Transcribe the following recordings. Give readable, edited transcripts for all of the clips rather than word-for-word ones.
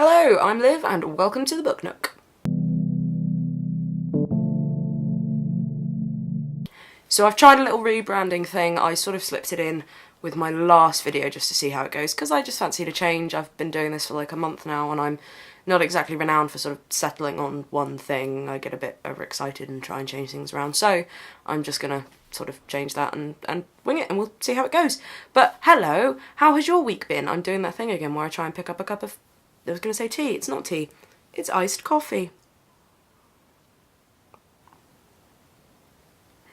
Hello, I'm Liv and welcome to the Book Nook. So I've tried a little rebranding thing. I sort of slipped it in with my last video just to see how it goes because I just fancied a change. I've been doing this for like a month now and I'm not exactly renowned for sort of settling on one thing. I get a bit overexcited and try and change things around, so I'm just gonna sort of change that and wing it and we'll see how it goes. But hello, how has your week been? I'm doing that thing again where I try and pick up a cup of, I was going to say tea, it's not tea, it's iced coffee.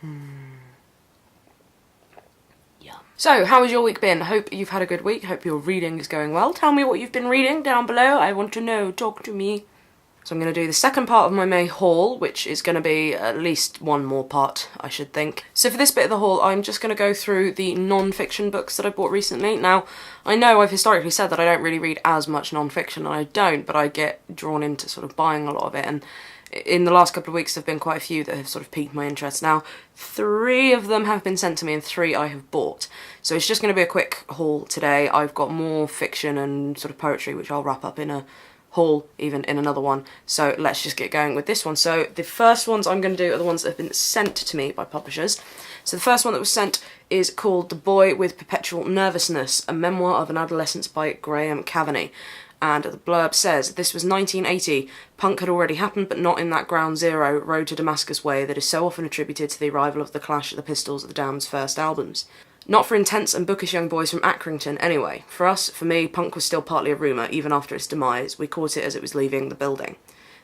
Yum. So, how has your week been? Hope you've had a good week, hope your reading is going well. Tell me what you've been reading down below, I want to know, talk to me. So I'm going to do the second part of my May haul, which is going to be at least one more part, I should think. So for this bit of the haul, I'm just going to go through the non-fiction books that I bought recently. Now, I know I've historically said that I don't really read as much non-fiction, and I don't, but I get drawn into sort of buying a lot of it, and in the last couple of weeks there have been quite a few that have sort of piqued my interest. Now, 3 of them have been sent to me and 3 I have bought. So it's just going to be a quick haul today. I've got more fiction and sort of poetry, which I'll wrap up in a haul even in another one, so let's just get going with this one. So the first ones I'm going to do are the ones that have been sent to me by publishers. So the first one that was sent is called The Boy with Perpetual Nervousness, a memoir of an adolescence by Caveney. And the blurb says, this was 1980, punk had already happened but not in that ground zero, road to Damascus way that is so often attributed to the arrival of the Clash, the Pistols, the Damned's first albums. Not for intense and bookish young boys from Accrington, anyway. For us, for me, punk was still partly a rumour, even after its demise. We caught it as it was leaving the building.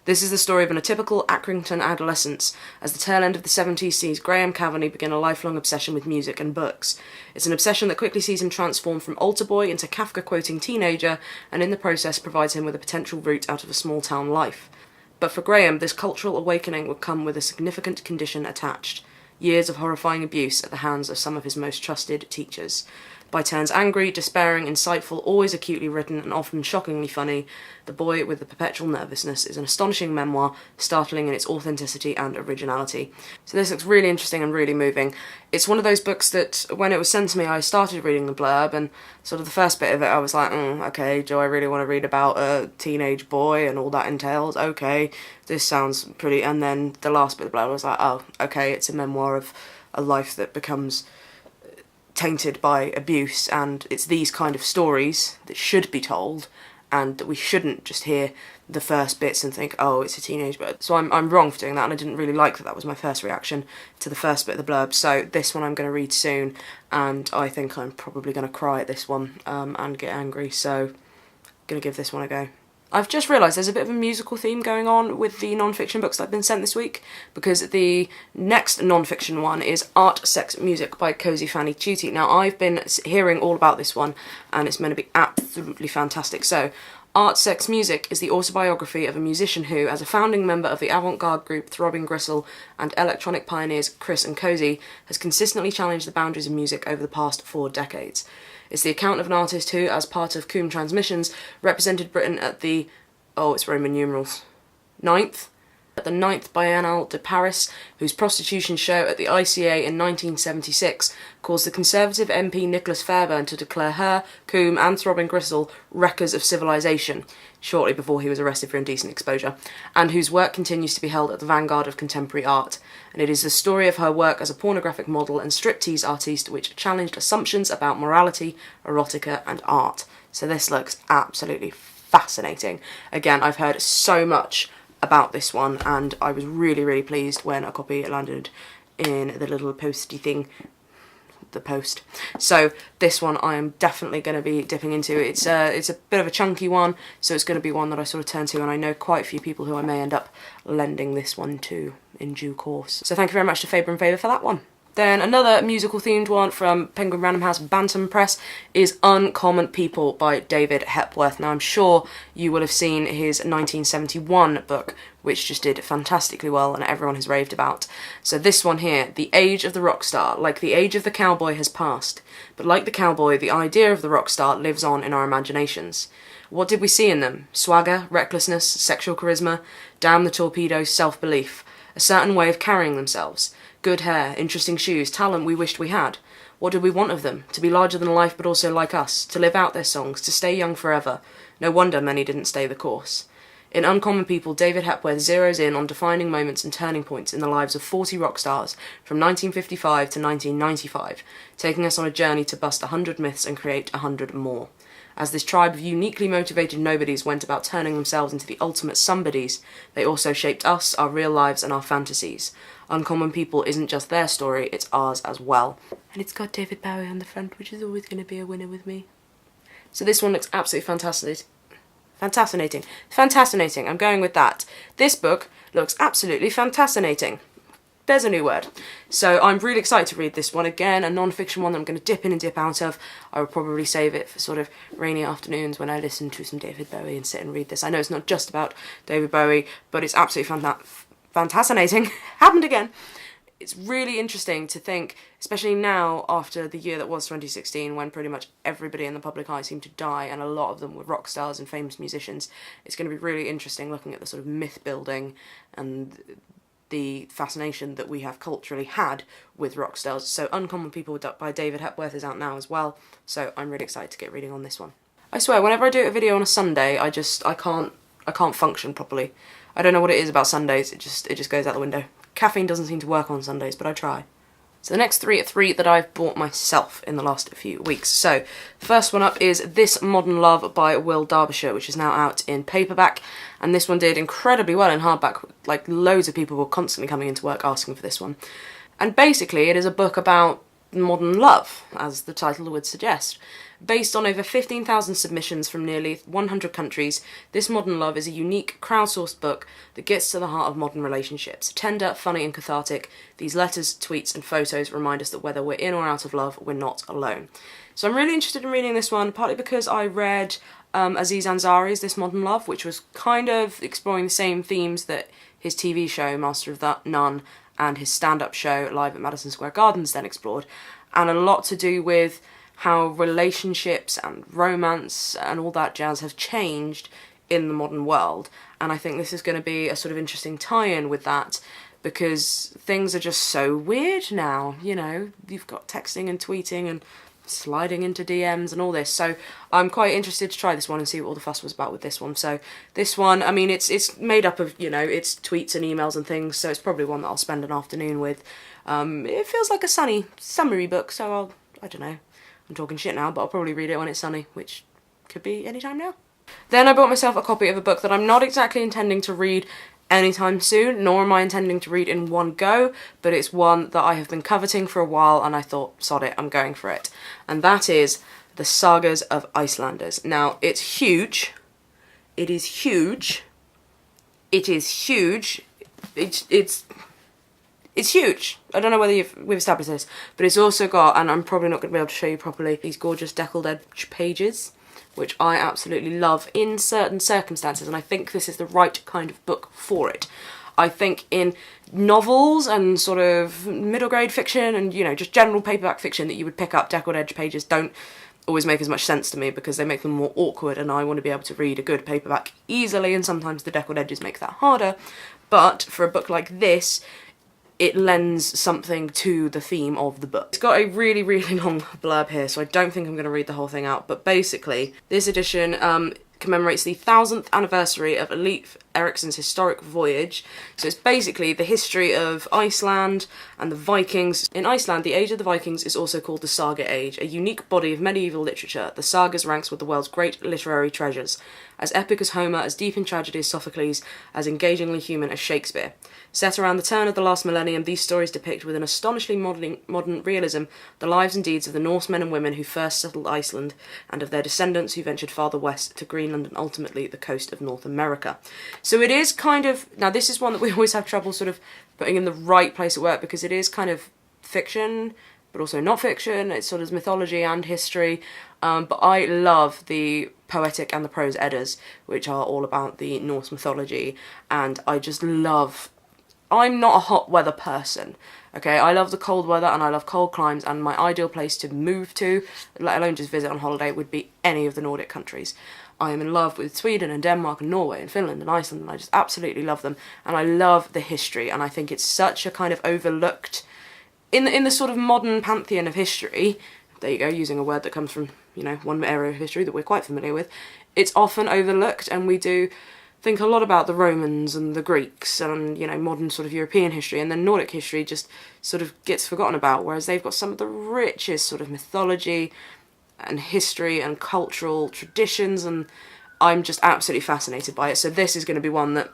This is the story of an atypical Accrington adolescence, as the tail end of the 70s sees Caveney begin a lifelong obsession with music and books. It's an obsession that quickly sees him transform from altar boy into Kafka-quoting teenager, and in the process provides him with a potential route out of a small-town life. But for Graham, this cultural awakening would come with a significant condition attached. Years of horrifying abuse at the hands of some of his most trusted teachers. By turns angry, despairing, insightful, always acutely written, and often shockingly funny, The Boy with the Perpetual Nervousness is an astonishing memoir, startling in its authenticity and originality. So this looks really interesting and really moving. It's one of those books that, when it was sent to me, I started reading the blurb, and sort of the first bit of it I was like, okay, do I really want to read about a teenage boy and all that entails? Okay, this sounds pretty... And then the last bit of the blurb I was like, oh, okay, it's a memoir of a life that becomes tainted by abuse, and it's these kind of stories that should be told, and that we shouldn't just hear the first bits and think, oh, it's a teenage book. So I'm wrong for doing that, and I didn't really like that. That was my first reaction to the first bit of the blurb. So this one I'm going to read soon, and I think I'm probably going to cry at this one and get angry, so I'm going to give this one a go. I've just realised there's a bit of a musical theme going on with the non-fiction books that have been sent this week, because the next non-fiction one is Art, Sex, Music by Cosey, Fannu, Tutti. Now, I've been hearing all about this one, and it's meant to be absolutely fantastic. So, Art, Sex, Music is the autobiography of a musician who, as a founding member of the avant-garde group Throbbing Gristle and electronic pioneers Chris and Cosey, has consistently challenged the boundaries of music over the past 4 decades. It's the account of an artist who, as part of Coombe Transmissions, represented Britain at the, it's Roman numerals, 9th? At the 9th Biennale de Paris, whose prostitution show at the ICA in 1976 caused the Conservative MP Nicholas Fairbairn to declare her, Coombe and Throbbing Gristle wreckers of civilization, shortly before he was arrested for indecent exposure, and whose work continues to be held at the vanguard of contemporary art. And it is the story of her work as a pornographic model and striptease artiste which challenged assumptions about morality, erotica and art. So this looks absolutely fascinating. Again, I've heard so much about this one, and I was really, really pleased when a copy landed in the little posty thing, the post. So this one I am definitely going to be dipping into. It's a bit of a chunky one, so it's going to be one that I sort of turn to, and I know quite a few people who I may end up lending this one to in due course. So thank you very much to Faber and Faber for that one. Then another musical themed one from Penguin Random House Bantam Press is Uncommon People by David Hepworth. Now I'm sure you will have seen his 1971 book, which just did fantastically well and everyone has raved about. So this one here, the age of the rock star, like the age of the cowboy has passed, but like the cowboy, the idea of the rock star lives on in our imaginations. What did we see in them? Swagger, recklessness, sexual charisma, damn the torpedoes, self-belief, a certain way of carrying themselves. Good hair, interesting shoes, talent we wished we had. What did we want of them? To be larger than life but also like us, to live out their songs, to stay young forever. No wonder many didn't stay the course. In Uncommon People, David Hepworth zeroes in on defining moments and turning points in the lives of 40 rock stars from 1955 to 1995, taking us on a journey to bust 100 myths and create 100 more. As this tribe of uniquely motivated nobodies went about turning themselves into the ultimate somebodies, they also shaped us, our real lives, and our fantasies. Uncommon People isn't just their story, it's ours as well. And it's got David Bowie on the front, which is always going to be a winner with me. So this one looks absolutely fantastic. Fascinating. I'm going with that. This book looks absolutely fascinating. There's a new word. So I'm really excited to read this one. Again, a non-fiction one that I'm going to dip in and dip out of. I will probably save it for sort of rainy afternoons when I listen to some David Bowie and sit and read this. I know it's not just about David Bowie, but it's absolutely fascinating. Happened again. It's really interesting to think, especially now after the year that was 2016, when pretty much everybody in the public eye seemed to die, and a lot of them were rock stars and famous musicians. It's going to be really interesting looking at the sort of myth building and the fascination that we have culturally had with rock stars. So Uncommon People by David Hepworth is out now as well, so I'm really excited to get reading on this one. I swear, whenever I do a video on a Sunday, I can't function properly. I don't know what it is about Sundays, it just goes out the window. Caffeine doesn't seem to work on Sundays, but I try. So the next three are three that I've bought myself in the last few weeks. So the first one up is This Modern Love by Will Darbyshire, which is now out in paperback. And this one did incredibly well in hardback. Like, loads of people were constantly coming into work asking for this one. And basically it is a book about modern love, as the title would suggest. Based on over 15,000 submissions from nearly 100 countries, This Modern Love is a unique, crowdsourced book that gets to the heart of modern relationships. Tender, funny and cathartic, these letters, tweets and photos remind us that whether we're in or out of love, we're not alone. So I'm really interested in reading this one, partly because I read Aziz Ansari's This Modern Love, which was kind of exploring the same themes that his TV show, Master of None, and his stand-up show, Live at Madison Square Gardens, then explored, and a lot to do with how relationships and romance and all that jazz have changed in the modern world. And I think this is going to be a sort of interesting tie-in with that, because things are just so weird now, you know. You've got texting and tweeting and sliding into DMs and all this. So I'm quite interested to try this one and see what all the fuss was about with this one. So this one, I mean, it's made up of, you know, it's tweets and emails and things, so it's probably one that I'll spend an afternoon with. It feels like a sunny, summery book, so I don't know. I'm talking shit now, but I'll probably read it when it's sunny, which could be any time now. Then I bought myself a copy of a book that I'm not exactly intending to read anytime soon, nor am I intending to read in one go, but it's one that I have been coveting for a while, and I thought, sod it, I'm going for it. And that is The Sagas of Icelanders. Now, it's huge. It is huge. It is huge. It's huge. I don't know whether we've established this, but it's also got, and I'm probably not going to be able to show you properly, these gorgeous deckled edge pages, which I absolutely love in certain circumstances, and I think this is the right kind of book for it. I think in novels and sort of middle grade fiction and, you know, just general paperback fiction that you would pick up, deckled edge pages don't always make as much sense to me because they make them more awkward, and I want to be able to read a good paperback easily, and sometimes the deckled edges make that harder. But for a book like this, it lends something to the theme of the book. It's got a really, really long blurb here, so I don't think I'm going to read the whole thing out, but basically, this edition commemorates the 1000th anniversary of Leif Erikson's historic voyage. So it's basically the history of Iceland and the Vikings. In Iceland, the age of the Vikings is also called the Saga Age, a unique body of medieval literature. The sagas ranks with the world's great literary treasures, as epic as Homer, as deep in tragedy as Sophocles, as engagingly human as Shakespeare. Set around the turn of the last millennium, these stories depict with an astonishingly modern realism the lives and deeds of the Norse men and women who first settled Iceland, and of their descendants who ventured farther west to Greenland and ultimately the coast of North America. So it is kind of, now this is one that we always have trouble sort of putting in the right place at work, because it is kind of fiction, but also not fiction. It's sort of mythology and history, but I love the poetic and the prose eddas, which are all about the Norse mythology, and I just love... I'm not a hot weather person, okay? I love the cold weather and I love cold climes, and my ideal place to move to, let alone just visit on holiday, would be any of the Nordic countries. I am in love with Sweden and Denmark and Norway and Finland and Iceland, and I just absolutely love them. And I love the history, and I think it's such a kind of overlooked, in the sort of modern pantheon of history, there you go, using a word that comes from you know, one area of history that we're quite familiar with, it's often overlooked, and we do think a lot about the Romans and the Greeks and, you know, modern sort of European history, and then Nordic history just sort of gets forgotten about, whereas they've got some of the richest sort of mythology and history and cultural traditions, and I'm just absolutely fascinated by it. So this is going to be one that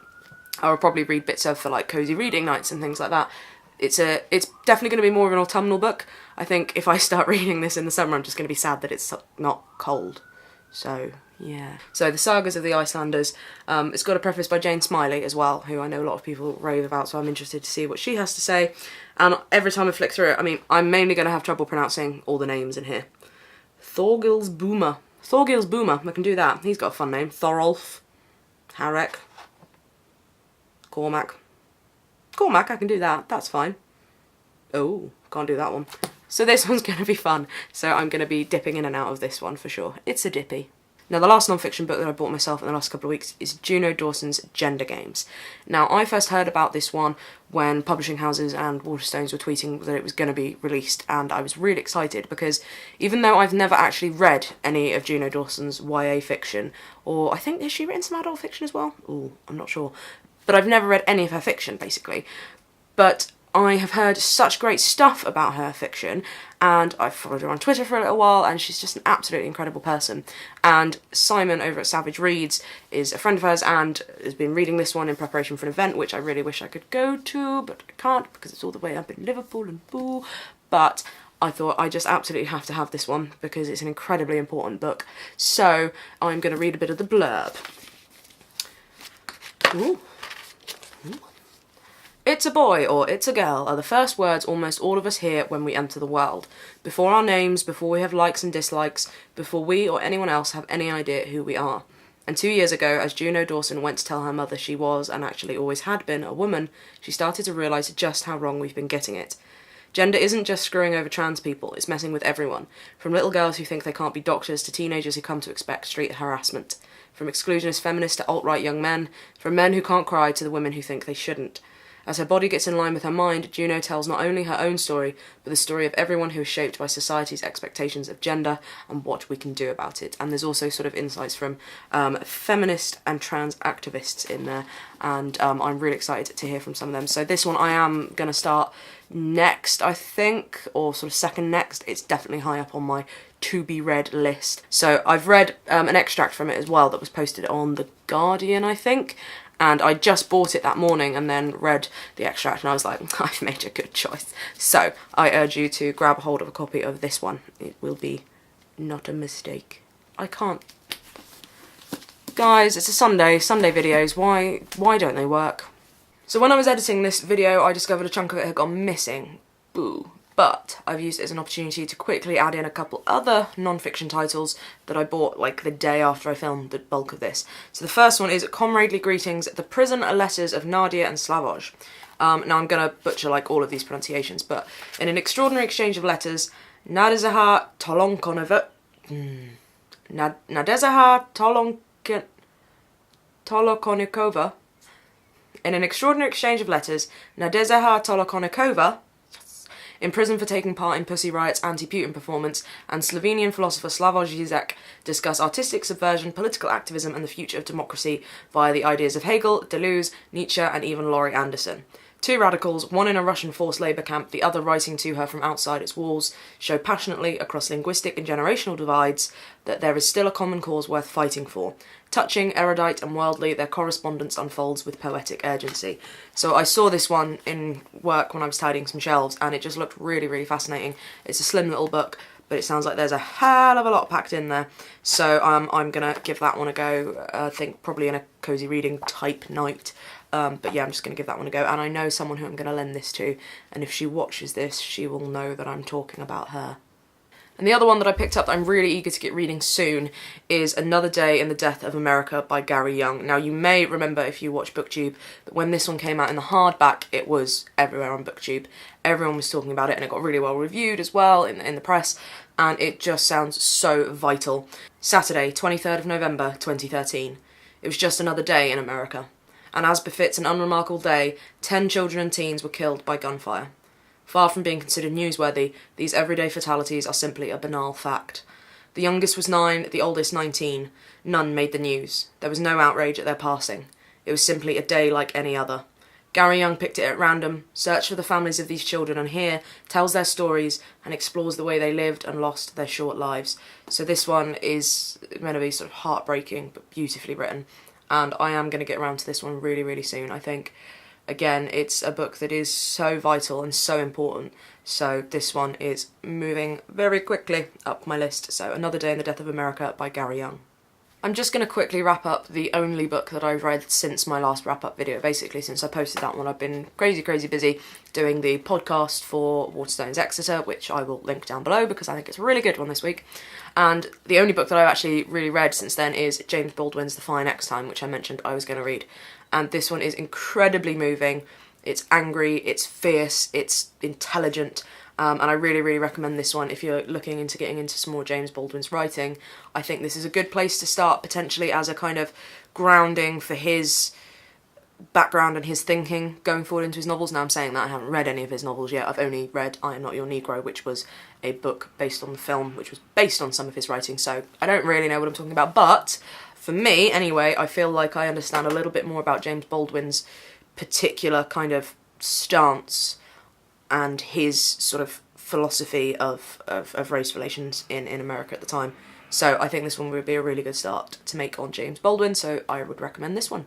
I will probably read bits of for like cosy reading nights and things like that. It's definitely going to be more of an autumnal book. I think if I start reading this in the summer, I'm just going to be sad that it's not cold. So yeah. So the Sagas of the Icelanders, it's got a preface by Jane Smiley as well, who I know a lot of people rave about, so I'm interested to see what she has to say. And every time I flick through it, I mean, I'm mainly going to have trouble pronouncing all the names in here. Thorgils Boomer, I can do that. He's got a fun name. Thorolf, Harek, Cormac, I can do that, that's fine. Oh, can't do that one. So this one's going to be fun, so I'm going to be dipping in and out of this one for sure. It's a dippy. Now, the last non-fiction book that I bought myself in the last couple of weeks is Juno Dawson's Gender Games. Now, I first heard about this one when publishing houses and Waterstones were tweeting that it was going to be released, and I was really excited because even though I've never actually read any of Juno Dawson's YA fiction, or I think, has she written some adult fiction as well? Ooh, I'm not sure. But I've never read any of her fiction, basically. But I have heard such great stuff about her fiction, and I've followed her on Twitter for a little while, and she's just an absolutely incredible person. And Simon over at Savage Reads is a friend of hers and has been reading this one in preparation for an event, which I really wish I could go to, but I can't because it's all the way up in Liverpool and boo. But I thought I just absolutely have to have this one because it's an incredibly important book. So I'm going to read a bit of the blurb. Ooh. It's a boy or it's a girl are the first words almost all of us hear when we enter the world. Before our names, before we have likes and dislikes, before we or anyone else have any idea who we are. And 2 years ago, as Juno Dawson went to tell her mother she was, and actually always had been, a woman, she started to realise just how wrong we've been getting it. Gender isn't just screwing over trans people, it's messing with everyone. From little girls who think they can't be doctors to teenagers who come to expect street harassment. From exclusionist feminists to alt-right young men. From men who can't cry to the women who think they shouldn't. As her body gets in line with her mind, Juno tells not only her own story, but the story of everyone who is shaped by society's expectations of gender and what we can do about it. And there's also sort of insights from feminist and trans activists in there, and I'm really excited to hear from some of them. So this one I am going to start next, I think, or sort of second next. It's definitely high up on my to-be-read list. So I've read an extract from it as well that was posted on The Guardian, I think, and I just bought it that morning and then read the extract and I was like, I've made a good choice. So I urge you to grab a hold of a copy of this one. It will be not a mistake. I can't. Guys, it's a Sunday videos. Why don't they work? So when I was editing this video, I discovered a chunk of it had gone missing. Boo. But I've used it as an opportunity to quickly add in a couple other non-fiction titles that I bought like the day after I filmed the bulk of this. So the first one is Comradely Greetings, The Prison Letters of Nadya and Slavoj. Now I'm going to butcher like all of these pronunciations, but in an extraordinary exchange of letters, Nadezhda Tolokonnikova. In an extraordinary exchange of letters, Nadezhda Tolokonnikova, in prison for taking part in Pussy Riot's anti-Putin performance, and Slovenian philosopher Slavoj Žižek discuss artistic subversion, political activism and the future of democracy via the ideas of Hegel, Deleuze, Nietzsche and even Laurie Anderson. Two radicals, one in a Russian forced labour camp, the other writing to her from outside its walls, show passionately, across linguistic and generational divides, that there is still a common cause worth fighting for. Touching, erudite and worldly, their correspondence unfolds with poetic urgency. So I saw this one in work when I was tidying some shelves and it just looked really, really fascinating. It's a slim little book, but it sounds like there's a hell of a lot packed in there. So I'm going to give that one a go, I think probably in a cosy reading type night. But yeah, I'm just going to give that one a go. And I know someone who I'm going to lend this to, and if she watches this, she will know that I'm talking about her. And the other one that I picked up that I'm really eager to get reading soon is Another Day in the Death of America by Gary Younge. Now, you may remember if you watch BookTube that when this one came out in the hardback, it was everywhere on BookTube. Everyone was talking about it and it got really well reviewed as well in the press, and it just sounds so vital. Saturday, 23rd of November 2013. It was just another day in America. And as befits an unremarkable day, 10 children and teens were killed by gunfire. Far from being considered newsworthy, these everyday fatalities are simply a banal fact. The youngest was 9, the oldest 19. None made the news. There was no outrage at their passing. It was simply a day like any other. Gary Younge picked it at random, searched for the families of these children, and here tells their stories and explores the way they lived and lost their short lives. So this one is meant to be sort of heartbreaking but beautifully written, and I am going to get around to this one really, really soon. I think, again, it's a book that is so vital and so important, so this one is moving very quickly up my list. So Another Day in the Death of America by Gary Younge. I'm just going to quickly wrap up the only book that I've read since my last wrap-up video. Basically, since I posted that one, I've been crazy, crazy busy doing the podcast for Waterstones Exeter, which I will link down below because I think it's a really good one this week. And the only book that I've actually really read since then is James Baldwin's The Fire Next Time, which I mentioned I was going to read. And this one is incredibly moving. It's angry, it's fierce, it's intelligent. And I really, really recommend this one if you're looking into getting into some more James Baldwin's writing. I think this is a good place to start, potentially as a kind of grounding for his background and his thinking going forward into his novels. Now I'm saying that I haven't read any of his novels yet. I've only read I Am Not Your Negro, which was a book based on the film, which was based on some of his writing, so I don't really know what I'm talking about. But for me, anyway, I feel like I understand a little bit more about James Baldwin's particular kind of stance and his sort of philosophy of race relations in America at the time. So I think this one would be a really good start to make on James Baldwin, so I would recommend this one.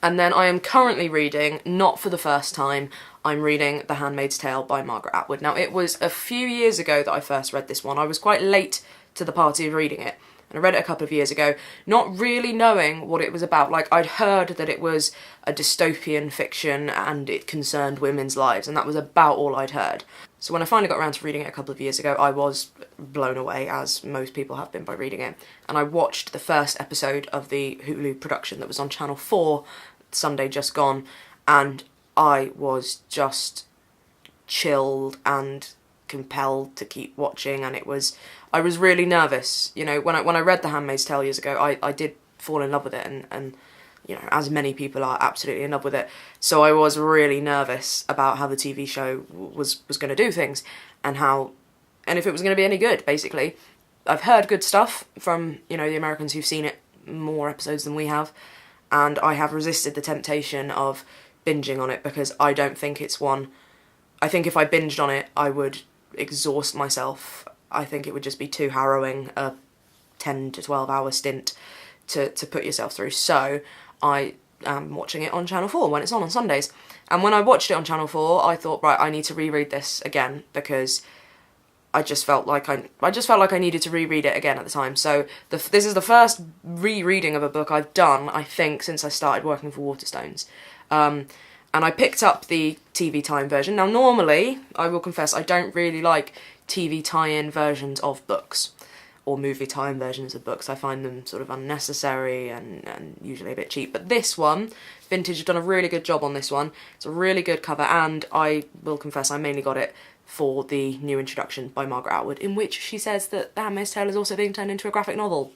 And then I am currently reading, not for the first time, I'm reading The Handmaid's Tale by Margaret Atwood. Now, it was a few years ago that I first read this one. I was quite late to the party of reading it, and I read it a couple of years ago, not really knowing what it was about. Like, I'd heard that it was a dystopian fiction and it concerned women's lives, and that was about all I'd heard. So when I finally got around to reading it a couple of years ago, I was blown away, as most people have been by reading it. And I watched the first episode of the Hulu production that was on Channel 4, Sunday just gone, and I was just chilled and compelled to keep watching, and I was really nervous. You know, when I read The Handmaid's Tale years ago, I did fall in love with it, and you know, as many people are absolutely in love with it. So I was really nervous about how the TV show was going to do things, and if it was going to be any good, basically. I've heard good stuff from, you know, the Americans who've seen it more episodes than we have, and I have resisted the temptation of binging on it because I don't think it's one. I think if I binged on it, I would exhaust myself. I think it would just be too harrowing, a 10 to 12 hour stint to put yourself through. So I am watching it on Channel 4 when it's on Sundays. And when I watched it on Channel 4, I thought, right, I need to reread this again because I just felt like I needed to reread it again at the time. So this is the first rereading of a book I've done, I think, since I started working for Waterstones. And I picked up the TV tie-in version. Now, normally, I will confess, I don't really like TV tie-in versions of books, or movie tie-in versions of books. I find them sort of unnecessary and usually a bit cheap. But this one, Vintage have done a really good job on this one. It's a really good cover, and I will confess I mainly got it for the new introduction by Margaret Atwood, in which she says that The Handmaid's Tale is also being turned into a graphic novel.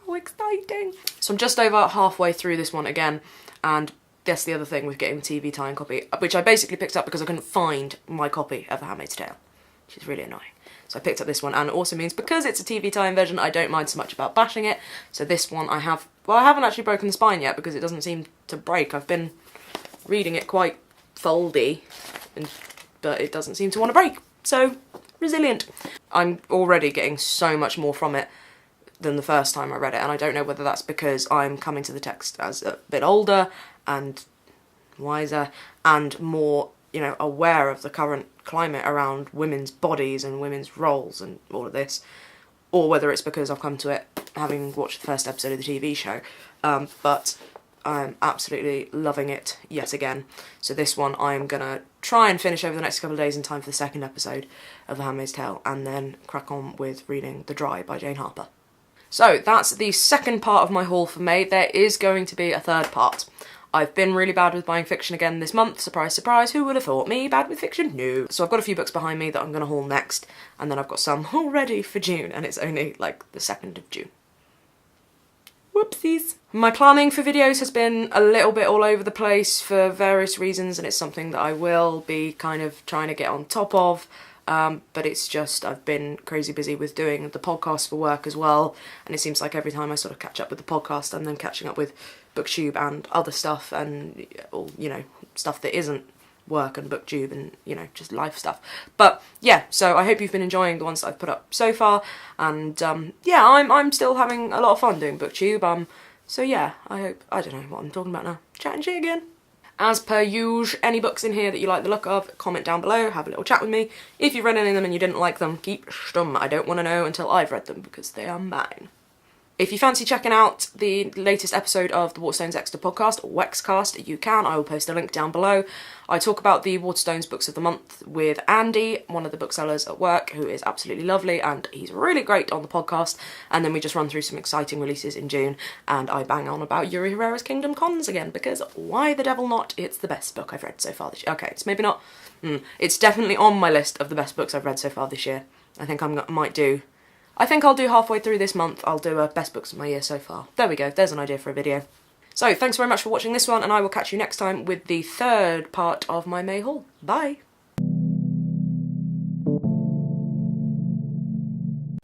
How exciting! So I'm just over halfway through this one again, and that's the other thing with getting the TV tie-in copy, which I basically picked up because I couldn't find my copy of The Handmaid's Tale, which is really annoying. So I picked up this one, and it also means because it's a TV tie-in version, I don't mind so much about bashing it. So this one I haven't actually broken the spine yet because it doesn't seem to break. I've been reading it quite foldy, but it doesn't seem to want to break. So, resilient. I'm already getting so much more from it than the first time I read it, and I don't know whether that's because I'm coming to the text as a bit older and wiser and more, you know, aware of the current climate around women's bodies and women's roles and all of this, or whether it's because I've come to it having watched the first episode of the TV show. But I'm absolutely loving it yet again. So this one I'm gonna try and finish over the next couple of days in time for the second episode of The Handmaid's Tale, and then crack on with reading The Dry by Jane Harper. So that's the second part of my haul for May. There is going to be a third part. I've been really bad with buying fiction again this month. Surprise, surprise, who would have thought? Me bad with fiction? No. So I've got a few books behind me that I'm going to haul next, and then I've got some all ready for June, and it's only like the 2nd of June. Whoopsies. My planning for videos has been a little bit all over the place for various reasons, and it's something that I will be kind of trying to get on top of. but it's just I've been crazy busy with doing the podcast for work as well, and it seems like every time I sort of catch up with the podcast, I'm then catching up with BookTube and other stuff, and you know, stuff that isn't work and BookTube and, you know, just life stuff. But yeah, so I hope you've been enjoying the ones that I've put up so far, and yeah, I'm still having a lot of fun doing BookTube. So yeah, I don't know what I'm talking about now. Chatting shit again. As per usual, any books in here that you like the look of, comment down below, have a little chat with me. If you've read any of them and you didn't like them, keep stum. I don't want to know until I've read them, because they are mine. If you fancy checking out the latest episode of the Waterstones Extra podcast, or Wexcast, you can. I will post a link down below. I talk about the Waterstones Books of the Month with Andy, one of the booksellers at work, who is absolutely lovely, and he's really great on the podcast. And then we just run through some exciting releases in June, and I bang on about Yuri Herrera's Kingdom Cons again, because why the devil not? It's the best book I've read so far this year. Okay, it's maybe not... it's definitely on my list of the best books I've read so far this year. I think I think I'll do halfway through this month, I'll do a best books of my year so far. There we go, there's an idea for a video. So, thanks very much for watching this one, and I will catch you next time with the third part of my May haul. Bye!